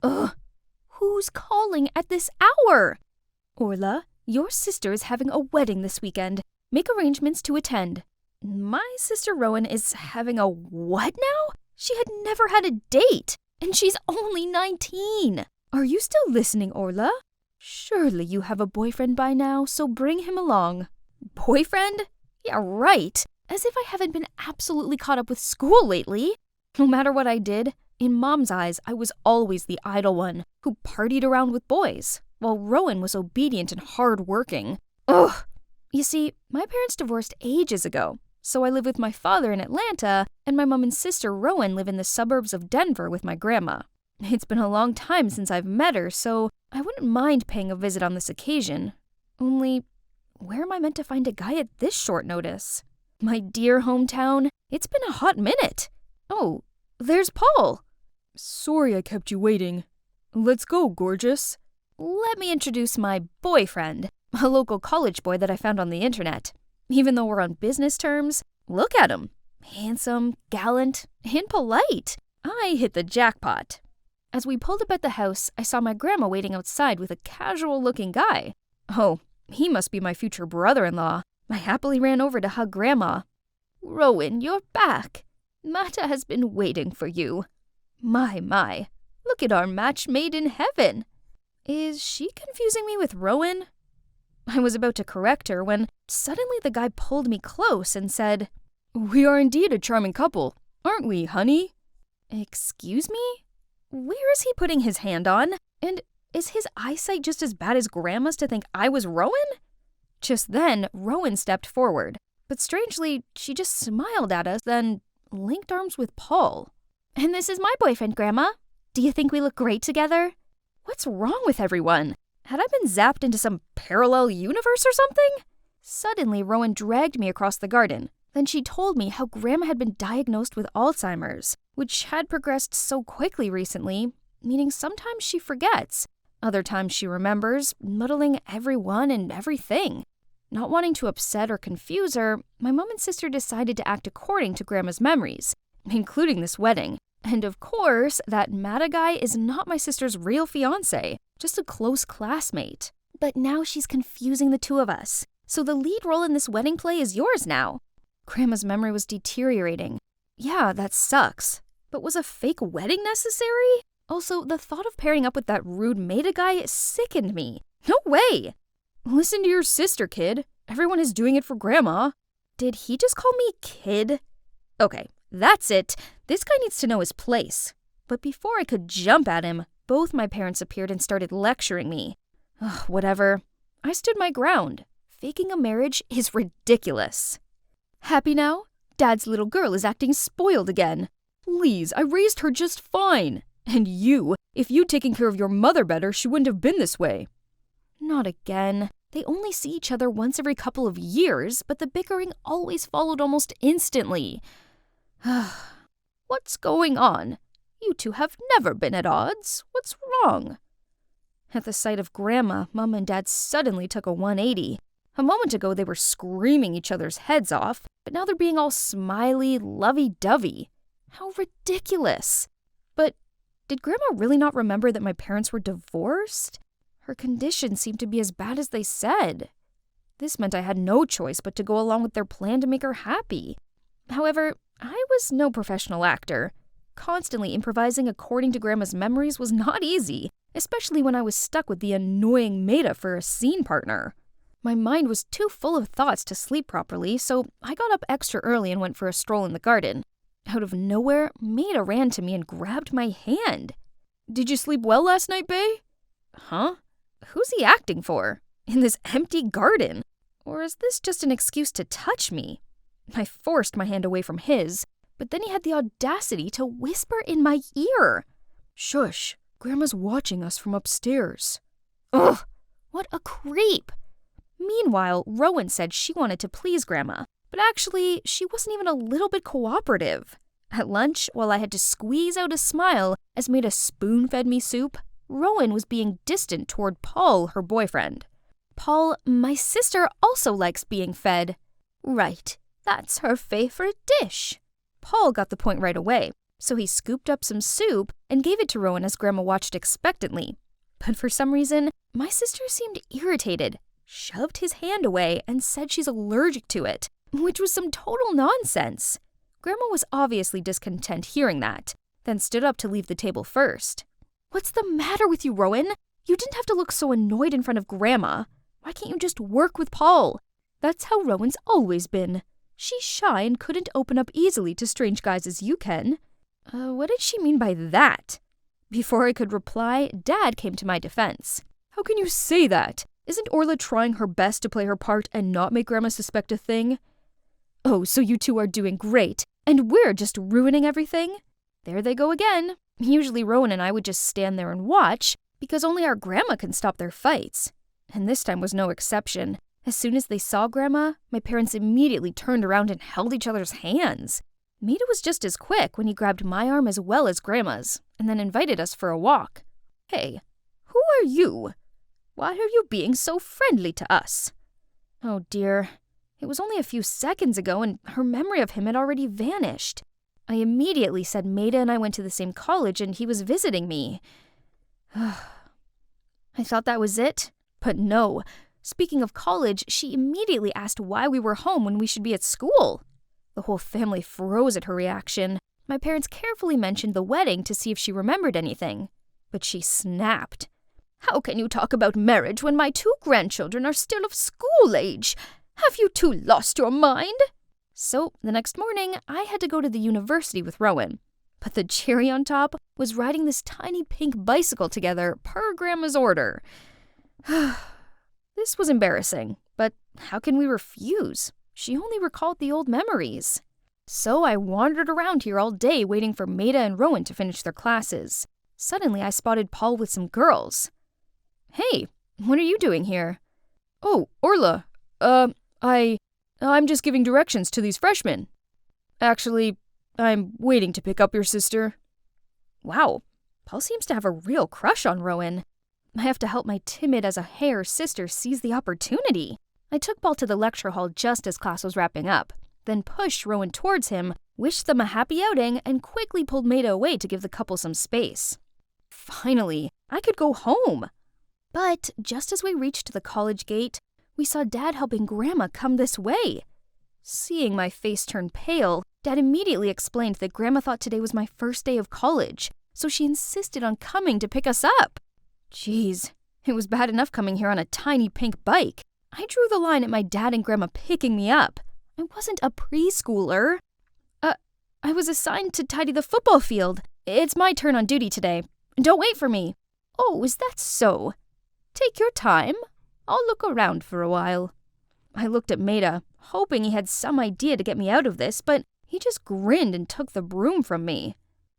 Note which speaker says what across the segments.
Speaker 1: Ugh, who's calling at this hour? Orla, your sister is having a wedding this weekend. Make arrangements to attend. My sister Rowan is having a what now? She had never had a date, and she's only 19. Are you still listening, Orla? Surely you have a boyfriend by now, so bring him along. Boyfriend? Yeah, right. As if I haven't been absolutely caught up with school lately. No matter what I did, in Mom's eyes, I was always the idle one who partied around with boys, while Rowan was obedient and hard-working. Ugh! You see, my parents divorced ages ago, so I live with my father in Atlanta, and my mom and sister Rowan live in the suburbs of Denver with my grandma. It's been a long time since I've met her, so I wouldn't mind paying a visit on this occasion. Only, where am I meant to find a guy at this short notice? My dear hometown, it's been a hot minute. Oh, there's Paul. Sorry I kept you waiting. Let's go, gorgeous. Let me introduce my boyfriend, a local college boy that I found on the internet. Even though we're on business terms, look at him. Handsome, gallant, and polite. I hit the jackpot. As we pulled up at the house, I saw my grandma waiting outside with a casual-looking guy. Oh, he must be my future brother-in-law. I happily ran over to hug Grandma. Rowan, you're back. Mata has been waiting for you. My, look at our match made in heaven. Is she confusing me with Rowan? I was about to correct her when suddenly the guy pulled me close and said, We are indeed a charming couple, aren't we, honey? Excuse me? Where is he putting his hand on? And is his eyesight just as bad as Grandma's to think I was Rowan? Just then, Rowan stepped forward, but strangely, she just smiled at us, then linked arms with Paul. And this is my boyfriend, Grandma. Do you think we look great together? What's wrong with everyone? Had I been zapped into some parallel universe or something? Suddenly, Rowan dragged me across the garden. Then she told me how Grandma had been diagnosed with Alzheimer's, which had progressed so quickly recently, meaning sometimes she forgets. Other times she remembers, muddling everyone and everything. Not wanting to upset or confuse her, my mom and sister decided to act according to Grandma's memories, including this wedding. And of course, that Mata guy is not my sister's real fiancé, just a close classmate. But now she's confusing the two of us, so the lead role in this wedding play is yours now. Grandma's memory was deteriorating. Yeah, that sucks. But was a fake wedding necessary? Also, the thought of pairing up with that rude Maida guy sickened me. No way! Listen to your sister, kid. Everyone is doing it for Grandma. Did he just call me kid? Okay, that's it. This guy needs to know his place. But before I could jump at him, both my parents appeared and started lecturing me. Ugh, whatever. I stood my ground. Faking a marriage is ridiculous. Happy now? Dad's little girl is acting spoiled again. Please, I raised her just fine. And you, if you'd taken care of your mother better, she wouldn't have been this way. Not again. They only see each other once every couple of years, but the bickering always followed almost instantly. What's going on? You two have never been at odds. What's wrong? At the sight of Grandma, Mom and Dad suddenly took a 180. A moment ago they were screaming each other's heads off, but now they're being all smiley, lovey-dovey. How ridiculous. But did Grandma really not remember that my parents were divorced? Her condition seemed to be as bad as they said. This meant I had no choice but to go along with their plan to make her happy. However, I was no professional actor. Constantly improvising according to Grandma's memories was not easy, especially when I was stuck with the annoying Maida for a scene partner. My mind was too full of thoughts to sleep properly, so I got up extra early and went for a stroll in the garden. Out of nowhere, Maida ran to me and grabbed my hand. Did you sleep well last night, Bae? Huh? Who's he acting for? In this empty garden? Or is this just an excuse to touch me? I forced my hand away from his, but then he had the audacity to whisper in my ear. Shush, Grandma's watching us from upstairs. Ugh, what a creep. Meanwhile, Rowan said she wanted to please Grandma, but actually, she wasn't even a little bit cooperative. At lunch, while I had to squeeze out a smile as Maida spoon-fed me soup, Rowan was being distant toward Paul, her boyfriend. Paul, my sister, also likes being fed. Right, that's her favorite dish. Paul got the point right away. So he scooped up some soup and gave it to Rowan as Grandma watched expectantly. But for some reason, my sister seemed irritated, shoved his hand away, and said she's allergic to it, which was some total nonsense. Grandma was obviously discontent hearing that, then stood up to leave the table first. "What's the matter with you, Rowan? You didn't have to look so annoyed in front of Grandma. Why can't you just work with Paul?" That's how Rowan's always been. She's shy and couldn't open up easily to strange guys as you can. What did she mean by that? Before I could reply, Dad came to my defense. "How can you say that? Isn't Orla trying her best to play her part and not make Grandma suspect a thing?" "Oh, so you two are doing great, and we're just ruining everything?" There they go again. Usually Rowan and I would just stand there and watch, because only our Grandma can stop their fights. And this time was no exception. As soon as they saw Grandma, my parents immediately turned around and held each other's hands. Maida was just as quick when he grabbed my arm as well as Grandma's, and then invited us for a walk. "Hey, who are you? Why are you being so friendly to us?" Oh dear, it was only a few seconds ago and her memory of him had already vanished. I immediately said Maida and I went to the same college and he was visiting me. I thought that was it, but no. Speaking of college, she immediately asked why we were home when we should be at school. The whole family froze at her reaction. My parents carefully mentioned the wedding to see if she remembered anything. But she snapped. "How can you talk about marriage when my 2 grandchildren are still of school age? Have you two lost your mind?" So, the next morning, I had to go to the university with Rowan. But the cherry on top was riding this tiny pink bicycle together per Grandma's order. This was embarrassing, but how can we refuse? She only recalled the old memories. So I wandered around here all day waiting for Maida and Rowan to finish their classes. Suddenly I spotted Paul with some girls. "Hey, what are you doing here?" "Oh, Orla, I'm just giving directions to these freshmen. Actually, I'm waiting to pick up your sister." Wow, Paul seems to have a real crush on Rowan. I have to help my timid as a hare sister seize the opportunity. I took Paul to the lecture hall just as class was wrapping up, then pushed Rowan towards him, wished them a happy outing, and quickly pulled Maida away to give the couple some space. Finally, I could go home. But just as we reached the college gate, we saw Dad helping Grandma come this way. Seeing my face turn pale, Dad immediately explained that Grandma thought today was my first day of college, so she insisted on coming to pick us up. Jeez, it was bad enough coming here on a tiny pink bike. I drew the line at my dad and Grandma picking me up. I wasn't a preschooler. I was assigned to tidy the football field. It's my turn on duty today. Don't wait for me. Oh, is that so? Take your time. I'll look around for a while. I looked at Maida, hoping he had some idea to get me out of this, but he just grinned and took the broom from me.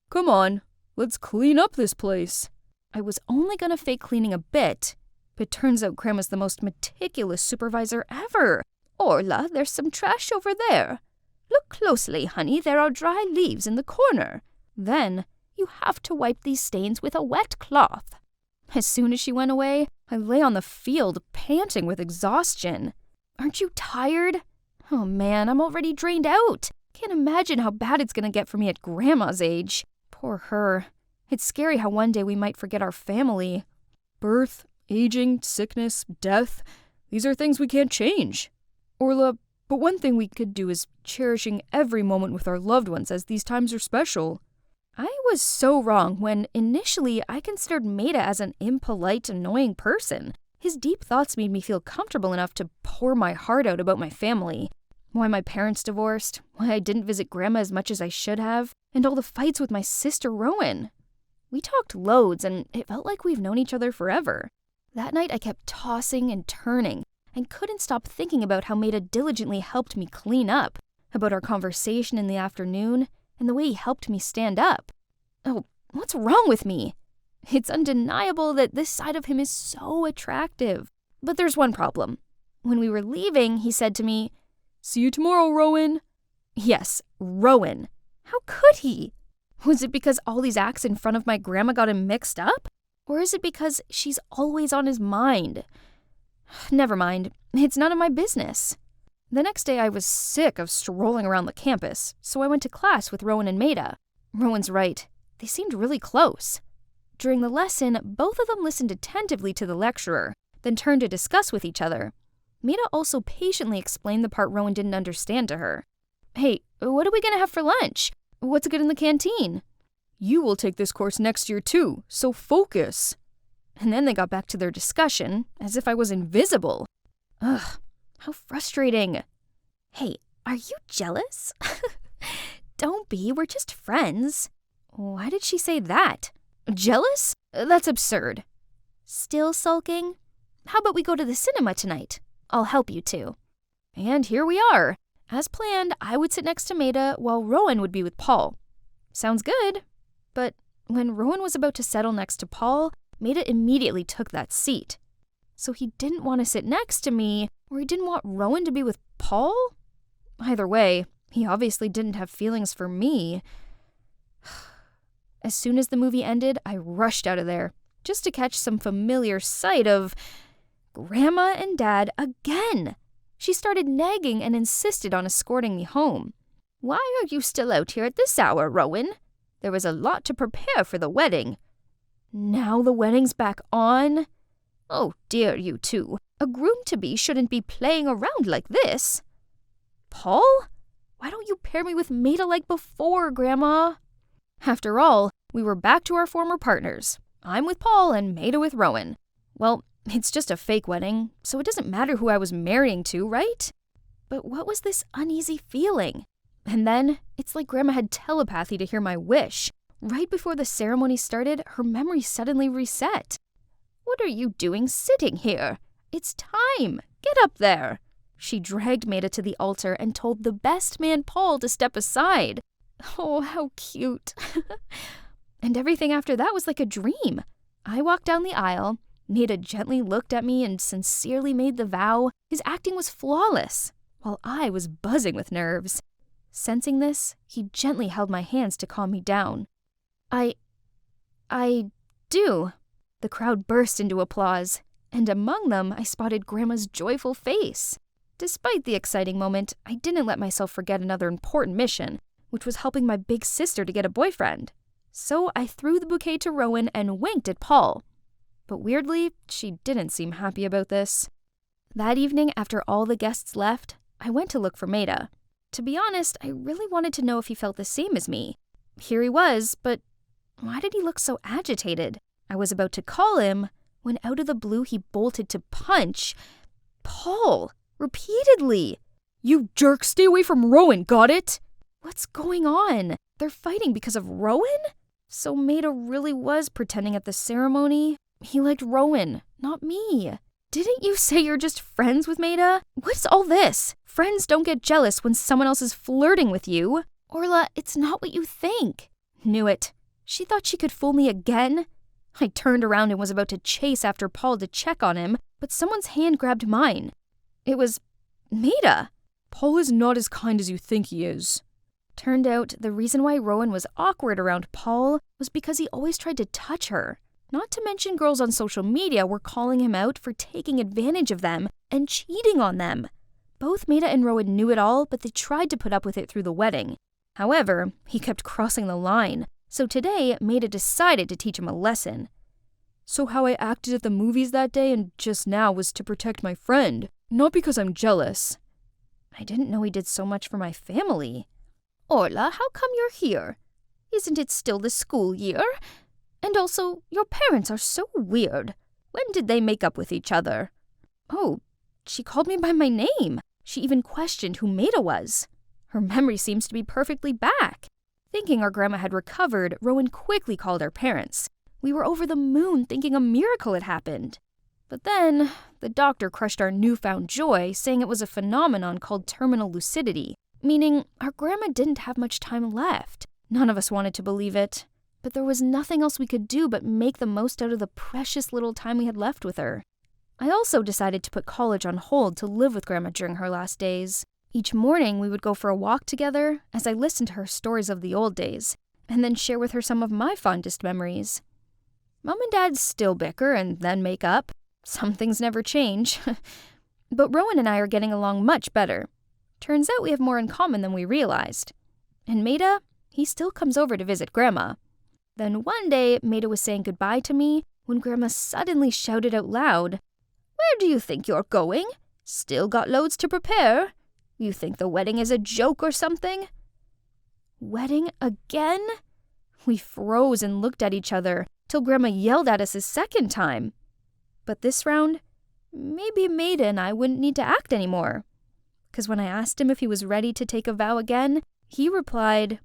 Speaker 1: "Come on, let's clean up this place." I was only gonna fake cleaning a bit, but turns out Grandma's the most meticulous supervisor ever. "Orla, there's some trash over there. Look closely, honey, there are dry leaves in the corner. Then, you have to wipe these stains with a wet cloth." As soon as she went away, I lay on the field, panting with exhaustion. Aren't you tired? Oh man, I'm already drained out. Can't imagine how bad it's gonna get for me at Grandma's age. Poor her. It's scary how one day we might forget our family. Birth, aging, sickness, death, these are things we can't change. Orla, but one thing we could do is cherishing every moment with our loved ones as these times are special. I was so wrong when initially I considered Maida as an impolite, annoying person. His deep thoughts made me feel comfortable enough to pour my heart out about my family. Why my parents divorced, why I didn't visit Grandma as much as I should have, and all the fights with my sister Rowan. We talked loads, and it felt like we've known each other forever. That night I kept tossing and turning, and couldn't stop thinking about how Maida diligently helped me clean up, about our conversation in the afternoon, and the way he helped me stand up. Oh, what's wrong with me? It's undeniable that this side of him is so attractive. But there's one problem. When we were leaving, he said to me, "See you tomorrow, Rowan." Yes, Rowan. How could he? Was it because all these acts in front of my grandma got him mixed up? Or is it because she's always on his mind? Never mind. It's none of my business. The next day I was sick of strolling around the campus, so I went to class with Rowan and Maida. Rowan's right. They seemed really close. During the lesson, both of them listened attentively to the lecturer, then turned to discuss with each other. Maida also patiently explained the part Rowan didn't understand to her. Hey, what are we going to have for lunch? What's good in the canteen? You will take this course next year too, so focus. And then they got back to their discussion, as if I was invisible. Ugh, how frustrating. Hey, are you jealous? Don't be, we're just friends. Why did she say that? Jealous? That's absurd. Still sulking? How about we go to the cinema tonight? I'll help you too. And here we are. As planned, I would sit next to Maida while Rowan would be with Paul. Sounds good. But when Rowan was about to settle next to Paul, Maida immediately took that seat. So he didn't want to sit next to me, or he didn't want Rowan to be with Paul? Either way, he obviously didn't have feelings for me. As soon as the movie ended, I rushed out of there, just to catch some familiar sight of Grandma and Dad again. She started nagging and insisted on escorting me home. Why are you still out here at this hour, Rowan? There was a lot to prepare for the wedding. Now the wedding's back on? Oh dear, you two. A groom-to-be shouldn't be playing around like this. Paul? Why don't you pair me with Maida like before, Grandma? After all, we were back to our former partners. I'm with Paul and Maida with Rowan. Well, it's just a fake wedding, so it doesn't matter who I was marrying to, right? But what was this uneasy feeling? And then, it's like Grandma had telepathy to hear my wish. Right before the ceremony started, her memory suddenly reset. What are you doing sitting here? It's time! Get up there! She dragged Maida to the altar and told the best man Paul to step aside. Oh, how cute. And everything after that was like a dream. I walked down the aisle. Maida gently looked at me and sincerely made the vow. His acting was flawless, while I was buzzing with nerves. Sensing this, he gently held my hands to calm me down. I do. The crowd burst into applause, and among them I spotted Grandma's joyful face. Despite the exciting moment, I didn't let myself forget another important mission, which was helping my big sister to get a boyfriend. So I threw the bouquet to Rowan and winked at Paul. But weirdly, she didn't seem happy about this. That evening, after all the guests left, I went to look for Maida. To be honest, I really wanted to know if he felt the same as me. Here he was, but why did he look so agitated? I was about to call him when out of the blue he bolted to punch Paul repeatedly. You jerk, stay away from Rowan, got it? What's going on? They're fighting because of Rowan? So Maida really was pretending at the ceremony? He liked Rowan, not me. Didn't you say you're just friends with Maida? What's all this? Friends don't get jealous when someone else is flirting with you. Orla, it's not what you think. Knew it. She thought she could fool me again. I turned around and was about to chase after Paul to check on him, but someone's hand grabbed mine. It was Maida. Paul is not as kind as you think he is. Turned out the reason why Rowan was awkward around Paul was because he always tried to touch her. Not to mention girls on social media were calling him out for taking advantage of them and cheating on them. Both Maida and Rowan knew it all, but they tried to put up with it through the wedding. However, he kept crossing the line, so today Maida decided to teach him a lesson. So how I acted at the movies that day and just now was to protect my friend, not because I'm jealous. I didn't know he did so much for my family. Orla, how come you're here? Isn't it still the school year? And also, your parents are so weird. When did they make up with each other? Oh, she called me by my name. She even questioned who Maida was. Her memory seems to be perfectly back. Thinking our grandma had recovered, Rowan quickly called our parents. We were over the moon thinking a miracle had happened. But then, the doctor crushed our newfound joy, saying it was a phenomenon called terminal lucidity, meaning our grandma didn't have much time left. None of us wanted to believe it. But there was nothing else we could do but make the most out of the precious little time we had left with her. I also decided to put college on hold to live with Grandma during her last days. Each morning, we would go for a walk together as I listened to her stories of the old days, and then share with her some of my fondest memories. Mom and Dad still bicker and then make up. Some things never change. But Rowan and I are getting along much better. Turns out we have more in common than we realized. And Maida? he still comes over to visit Grandma. Then one day, Maida was saying goodbye to me when Grandma suddenly shouted out loud, "Where do you think you're going? Still got loads to prepare. You think the wedding is a joke or something?" Wedding again? We froze and looked at each other till Grandma yelled at us a second time. But this round, maybe Maida and I wouldn't need to act anymore. Because when I asked him if he was ready to take a vow again, he replied,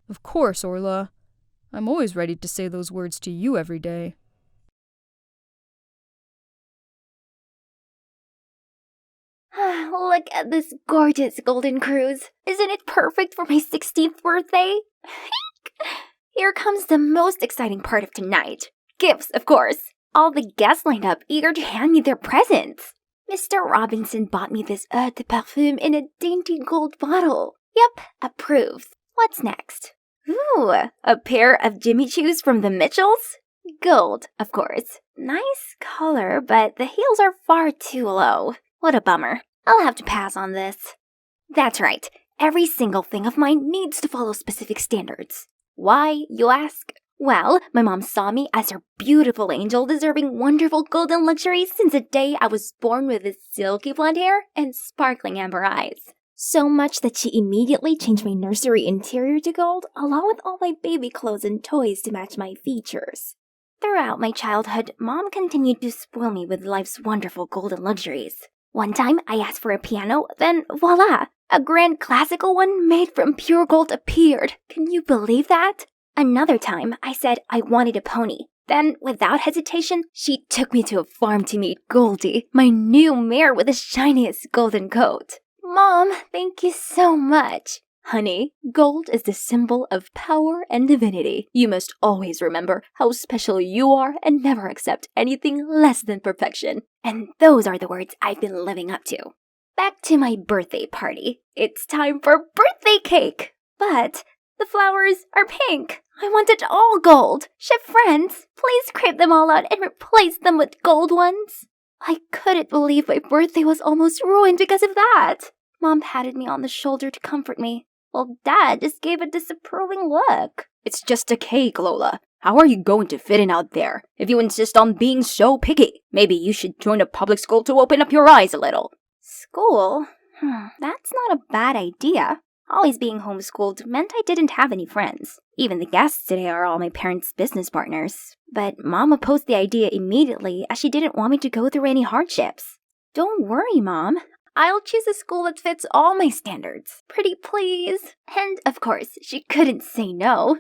Speaker 1: "Of course, Orla. I'm always ready to say those words to you every day."
Speaker 2: Look at this gorgeous golden cruise. Isn't it perfect for my 16th birthday? Here comes the most exciting part of tonight. Gifts, of course. All the guests lined up, eager to hand me their presents. Mr. Robinson bought me this eau de parfum in a dainty gold bottle. Yep, approved. What's next? Ooh, a pair of Jimmy Choos from the Mitchells? Gold, of course. Nice color, but the heels are far too low. What a bummer. I'll have to pass on this. That's right. Every single thing of mine needs to follow specific standards. Why, you ask? Well, my mom saw me as her beautiful angel deserving wonderful golden luxuries since the day I was born with this silky blonde hair and sparkling amber eyes. So much that she immediately changed my nursery interior to gold, along with all my baby clothes and toys to match my features. Throughout my childhood, Mom continued to spoil me with life's wonderful golden luxuries. One time, I asked for a piano, then voila! A grand classical one made from pure gold appeared. Can you believe that? Another time, I said I wanted a pony. Then, without hesitation, she took me to a farm to meet Goldie, my new mare with the shiniest golden coat. Mom, thank you so much. Honey, gold is the symbol of power and divinity. You must always remember how special you are and never accept anything less than perfection. And those are the words I've been living up to. Back to my birthday party. It's time for birthday cake! But the flowers are pink. I want it all gold. Chef friends, please scrape them all out and replace them with gold ones. I couldn't believe my birthday was almost ruined because of that. Mom patted me on the shoulder to comfort me, while Dad just gave a disapproving look.
Speaker 3: It's just a cake, Lola. How are you going to fit in out there if you insist on being so picky? Maybe you should join a public school to open up your eyes a little.
Speaker 2: School? That's not a bad idea. Always being homeschooled meant I didn't have any friends. Even the guests today are all my parents' business partners. But Mom opposed the idea immediately as she didn't want me to go through any hardships. Don't worry, Mom. I'll choose a school that fits all my standards. Pretty please. And, of course, she couldn't say no.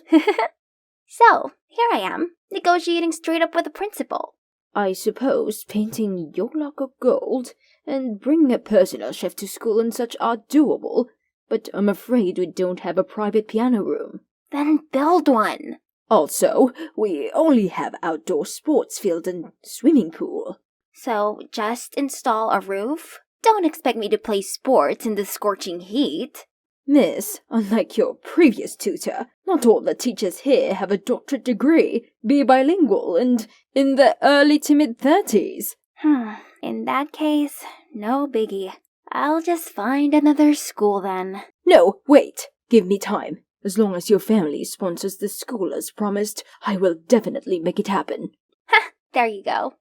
Speaker 2: So, here I am, negotiating straight up with the principal.
Speaker 3: I suppose painting your locker gold and bringing a personal chef to school and such are doable, but I'm afraid we don't have a private piano room.
Speaker 2: Then build one.
Speaker 3: Also, we only have outdoor sports field and swimming pool.
Speaker 2: So, just install a roof? Don't expect me to play sports in the scorching heat.
Speaker 3: Miss, unlike your previous tutor, not all the teachers here have a doctorate degree, be bilingual, and in their early to mid-30s.
Speaker 2: In that case, no biggie. I'll just find another school then.
Speaker 3: No, wait. Give me time. As long as your family sponsors the school as promised, I will definitely make it happen.
Speaker 2: There you go.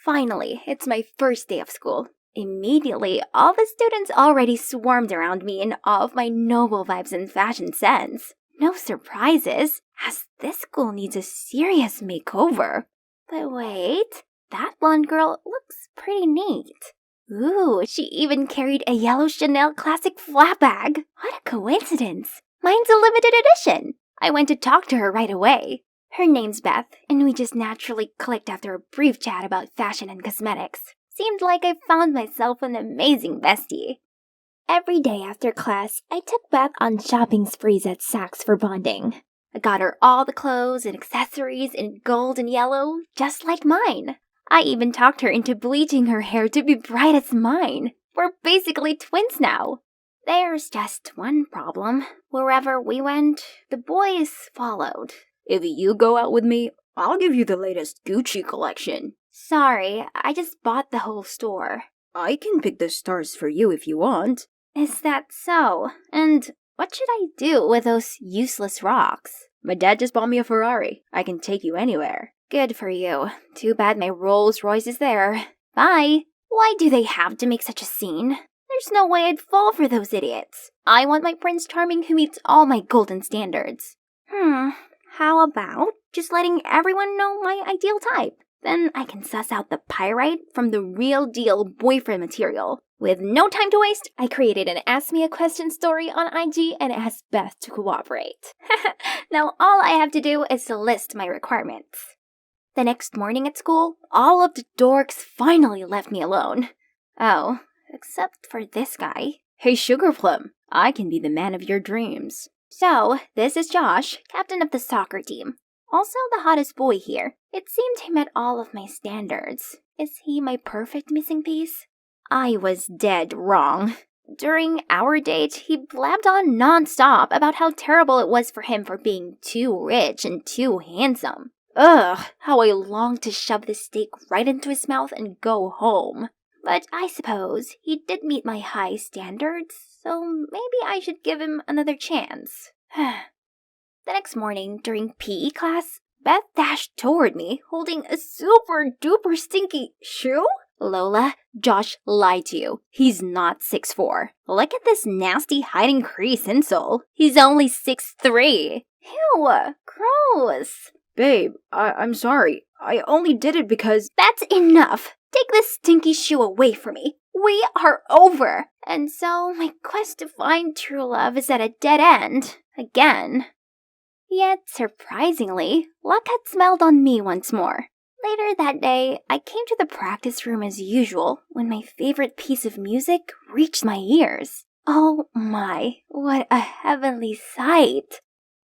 Speaker 2: Finally, it's my first day of school. Immediately, all the students already swarmed around me in awe of my noble vibes and fashion sense. No surprises, as this school needs a serious makeover. But wait, that blonde girl looks pretty neat. Ooh, she even carried a yellow Chanel classic flat bag. What a coincidence. Mine's a limited edition. I went to talk to her right away. Her name's Beth, and we just naturally clicked after a brief chat about fashion and cosmetics. Seemed like I found myself an amazing bestie. Every day after class, I took Beth on shopping sprees at Saks for bonding. I got her all the clothes and accessories in gold and yellow, just like mine. I even talked her into bleaching her hair to be bright as mine. We're basically twins now. There's just one problem. Wherever we went, the boys followed.
Speaker 3: If you go out with me, I'll give you the latest Gucci collection.
Speaker 2: Sorry, I just bought the whole store.
Speaker 3: I can pick the stars for you if you want.
Speaker 2: Is that so? And What should I do with those useless rocks?
Speaker 3: My dad just bought me a Ferrari. I can take you anywhere.
Speaker 2: Good for you. Too bad my Rolls Royce is there. Bye. Why do they have to make such a scene? There's no way I'd fall for those idiots. I want my Prince Charming who meets all my golden standards. How about just letting everyone know my ideal type? Then I can suss out the pyrite from the real deal boyfriend material. With no time to waste, I created an Ask Me a Question story on IG and asked Beth to cooperate. Now all I have to do is to list my requirements. The next morning at school, all of the dorks finally left me alone. Oh, except for this guy.
Speaker 3: Hey, Sugar Plum, I can be the man of your dreams.
Speaker 2: So, this is Josh, captain of the soccer team. Also the hottest boy here. It seemed he met all of my standards. Is he my perfect missing piece? I was dead wrong. During our date, he blabbed on non-stop about how terrible it was for him for being too rich and too handsome. Ugh, how I longed to shove the steak right into his mouth and go home. But I suppose he did meet my high standards, so maybe I should give him another chance. The next morning, during PE class, Beth dashed toward me, holding a super-duper stinky shoe? Lola, Josh lied to you. He's not 6'4". Look at this nasty hiding crease insole. He's only 6'3". Ew, gross.
Speaker 3: Babe, I'm sorry. I only did it because—
Speaker 2: That's enough. Take this stinky shoe away from me. We are over. And so my quest to find true love is at a dead end. Again. Yet, surprisingly, luck had smelled on me once more. Later that day, I came to the practice room as usual when my favorite piece of music reached my ears. Oh my, what a heavenly sight.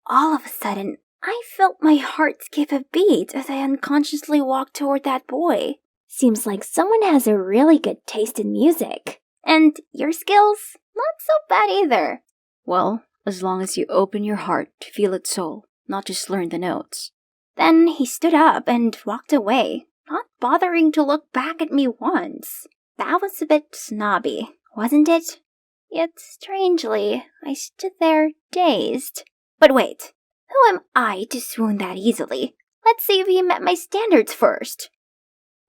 Speaker 2: All of a sudden, I felt my heart skip a beat as I unconsciously walked toward that boy. Seems like someone has a really good taste in music. And your skills? Not so bad either.
Speaker 3: Well, as long as you open your heart to feel its soul, not just learn the notes.
Speaker 2: Then he stood up and walked away, not bothering to look back at me once. That was a bit snobby, wasn't it? Yet, strangely, I stood there dazed. But wait, who am I to swoon that easily? Let's see if he met my standards first.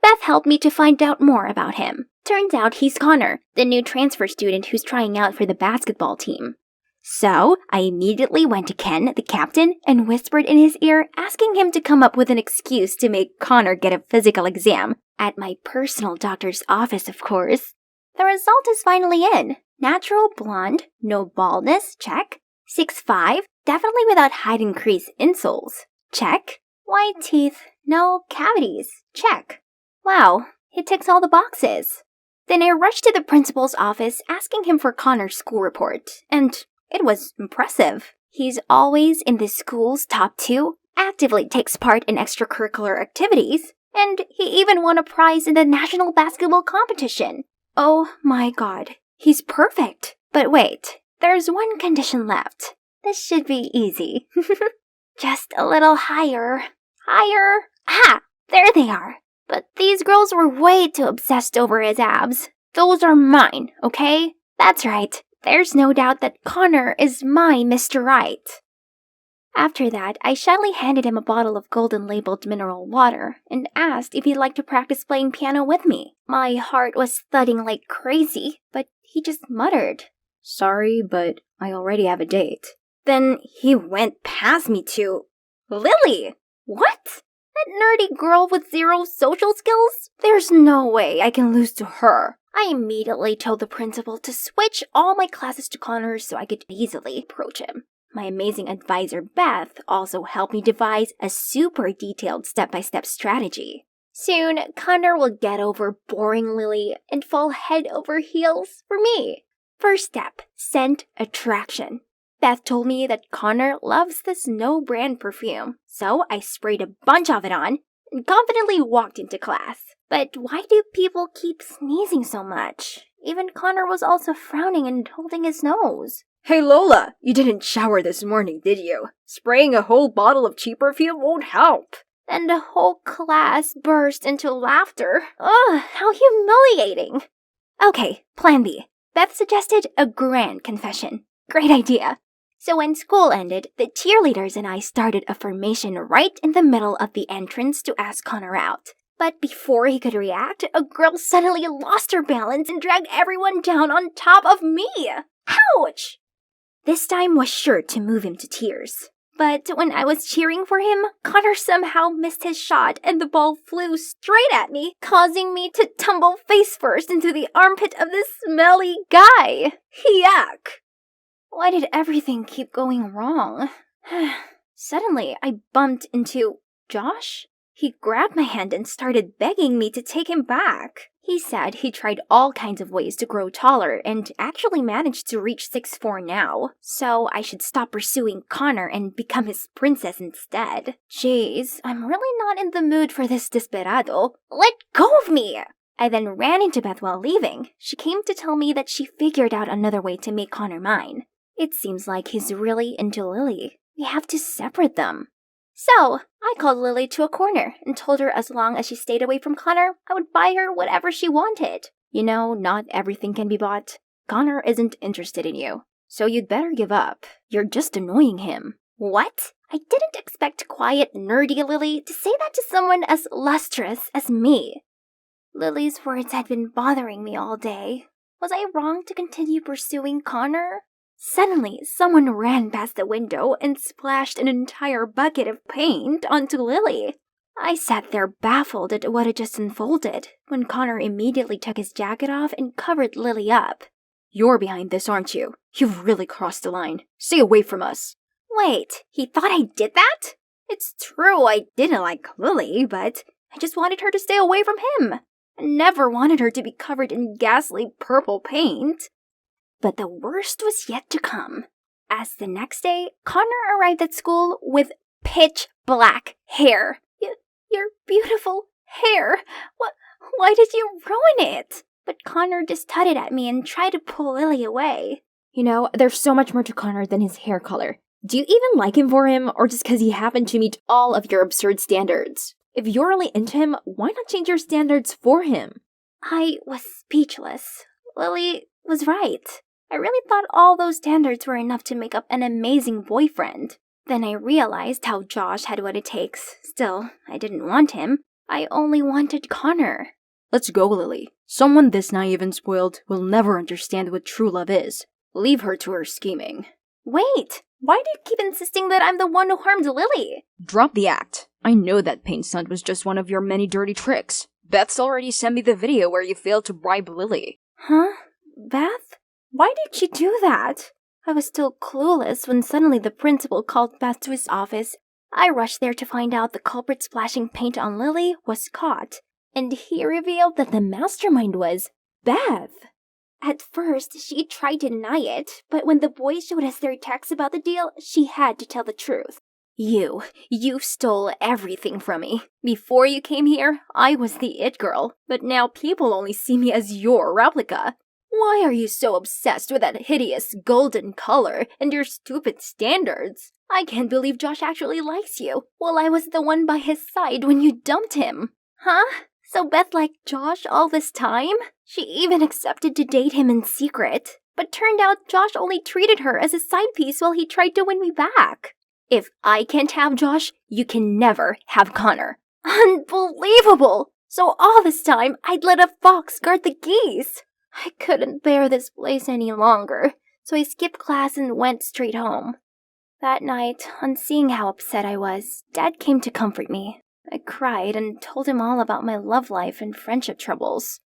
Speaker 2: Beth helped me to find out more about him. Turns out he's Connor, the new transfer student who's trying out for the basketball team. So, I immediately went to Ken, the captain, and whispered in his ear, asking him to come up with an excuse to make Connor get a physical exam. At my personal doctor's office, of course. The result is finally in. Natural blonde, no baldness, check. 6'5", definitely without hiding crease insoles, check. White teeth, no cavities, check. Wow, he ticks all the boxes. Then I rushed to the principal's office, asking him for Connor's school report, and it was impressive. He's always in the school's top 2, actively takes part in extracurricular activities, and he even won a prize in the national basketball competition. Oh my god, he's perfect. But wait, there's one condition left. This should be easy. Just a little higher. Higher. Ah, there they are. But these girls were way too obsessed over his abs. Those are mine, okay? That's right. There's no doubt that Connor is my Mr. Right. After that, I shyly handed him a bottle of golden-labeled mineral water and asked if he'd like to practice playing piano with me. My heart was thudding like crazy, but he just muttered,
Speaker 3: Sorry, but I already have a date.
Speaker 2: Then he went past me to Lily! What? That nerdy girl with 0 social skills? There's no way I can lose to her. I immediately told the principal to switch all my classes to Connor so I could easily approach him. My amazing advisor Beth also helped me devise a super detailed step-by-step strategy. Soon, Connor will get over boring Lily and fall head over heels for me. First step, scent attraction. Beth told me that Connor loves this no-brand perfume, so I sprayed a bunch of it on and confidently walked into class. But why do people keep sneezing so much? Even Connor was also frowning and holding his nose.
Speaker 3: Hey Lola, you didn't shower this morning, did you? Spraying a whole bottle of cheap perfume won't help.
Speaker 2: Then the whole class burst into laughter. Ugh, how humiliating. Okay, plan B. Beth suggested a grand confession. Great idea. So when school ended, the cheerleaders and I started a formation right in the middle of the entrance to ask Connor out. But before he could react, a girl suddenly lost her balance and dragged everyone down on top of me. Ouch! This time was sure to move him to tears. But when I was cheering for him, Connor somehow missed his shot and the ball flew straight at me, causing me to tumble face first into the armpit of this smelly guy. Yuck! Why did everything keep going wrong? Suddenly, I bumped into Josh. He grabbed my hand and started begging me to take him back. He said he tried all kinds of ways to grow taller and actually managed to reach 6'4" now, so I should stop pursuing Connor and become his princess instead. Jeez, I'm really not in the mood for this desperado. Let go of me! I then ran into Beth while leaving. She came to tell me that she figured out another way to make Connor mine. It seems like he's really into Lily. We have to separate them. So, I called Lily to a corner and told her as long as she stayed away from Connor, I would buy her whatever she wanted. You know, not everything can be bought. Connor isn't interested in you, so you'd better give up. You're just annoying him. What? I didn't expect quiet, nerdy Lily to say that to someone as lustrous as me. Lily's words had been bothering me all day. Was I wrong to continue pursuing Connor? Suddenly, someone ran past the window and splashed an entire bucket of paint onto Lily. I sat there baffled at what had just unfolded, when Connor immediately took his jacket off and covered Lily up.
Speaker 3: You're behind this, aren't you? You've really crossed the line. Stay away from us.
Speaker 2: Wait, he thought I did that? It's true I didn't like Lily, but I just wanted her to stay away from him. I never wanted her to be covered in ghastly purple paint. But the worst was yet to come, as the next day, Connor arrived at school with pitch black hair. Your beautiful hair. Why did you ruin it? But Connor just tutted at me and tried to pull Lily away.
Speaker 3: You know, there's so much more to Connor than his hair color. Do you even like him for him, or just because he happened to meet all of your absurd standards? If you're really into him, why not change your standards for him?
Speaker 2: I was speechless. Lily was right. I really thought all those standards were enough to make up an amazing boyfriend. Then I realized how Josh had what it takes. Still, I didn't want him. I only wanted Connor.
Speaker 3: Let's go, Lily. Someone this naive and spoiled will never understand what true love is. Leave her to her scheming.
Speaker 2: Wait, why do you keep insisting that I'm the one who harmed Lily?
Speaker 3: Drop the act. I know that paint stunt was just one of your many dirty tricks. Beth's already sent me the video where you failed to bribe Lily.
Speaker 2: Huh? Beth? Why did she do that? I was still clueless when suddenly the principal called Beth to his office. I rushed there to find out the culprit splashing paint on Lily was caught, and he revealed that the mastermind was Beth. At first, she tried to deny it, but when the boys showed us their texts about the deal, she had to tell the truth. You stole everything from me. Before you came here, I was the it girl, but now people only see me as your replica. Why are you so obsessed with that hideous golden color and your stupid standards? I can't believe Josh actually likes you, while I was the one by his side when you dumped him. Huh? So Beth liked Josh all this time? She even accepted to date him in secret. But turned out Josh only treated her as a side piece while he tried to win me back. If I can't have Josh, you can never have Connor. Unbelievable! So all this time, I'd let a fox guard the geese. I couldn't bear this place any longer, so I skipped class and went straight home. That night, on seeing how upset I was, Dad came to comfort me. I cried and told him all about my love life and friendship troubles.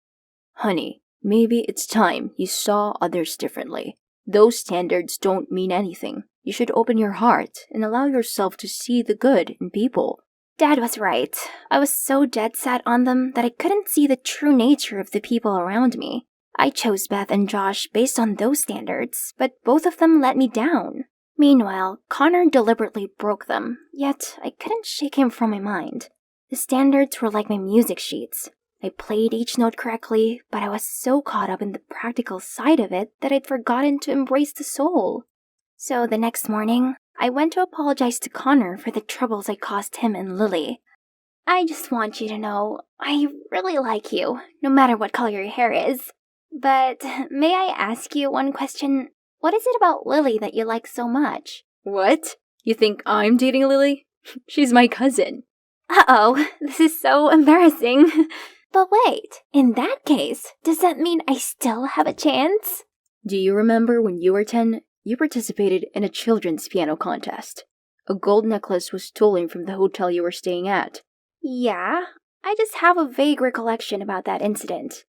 Speaker 3: Honey, maybe it's time you saw others differently. Those standards don't mean anything. You should open your heart and allow yourself to see the good in people.
Speaker 2: Dad was right. I was so dead set on them that I couldn't see the true nature of the people around me. I chose Beth and Josh based on those standards, but both of them let me down. Meanwhile, Connor deliberately broke them, yet I couldn't shake him from my mind. The standards were like my music sheets. I played each note correctly, but I was so caught up in the practical side of it that I'd forgotten to embrace the soul. So the next morning, I went to apologize to Connor for the troubles I caused him and Lily. I just want you to know, I really like you, no matter what color your hair is. But may I ask you one question? What is it about Lily that you like so much?
Speaker 3: What? You think I'm dating Lily? She's my cousin.
Speaker 2: Uh-oh, this is so embarrassing. But wait, in that case, does that mean I still have a chance?
Speaker 3: Do you remember when you were 10, you participated in a children's piano contest? A gold necklace was stolen from the hotel you were staying at.
Speaker 2: Yeah, I just have a vague recollection about that incident.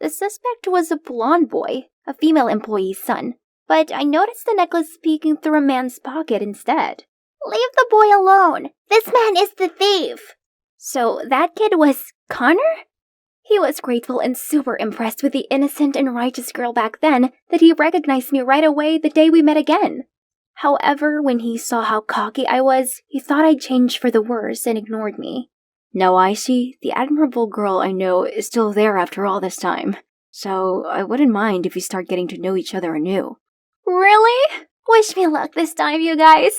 Speaker 2: The suspect was a blonde boy, a female employee's son, but I noticed the necklace peeking through a man's pocket instead. Leave the boy alone! This man is the thief! So that kid was Connor? He was grateful and super impressed with the innocent and righteous girl back then that he recognized me right away the day we met again. However, when he saw how cocky I was, he thought I'd changed for the worse and ignored me.
Speaker 3: Now I see the admirable girl I know is still there after all this time, so I wouldn't mind if we start getting to know each other anew.
Speaker 2: Really? Wish me luck this time, you guys.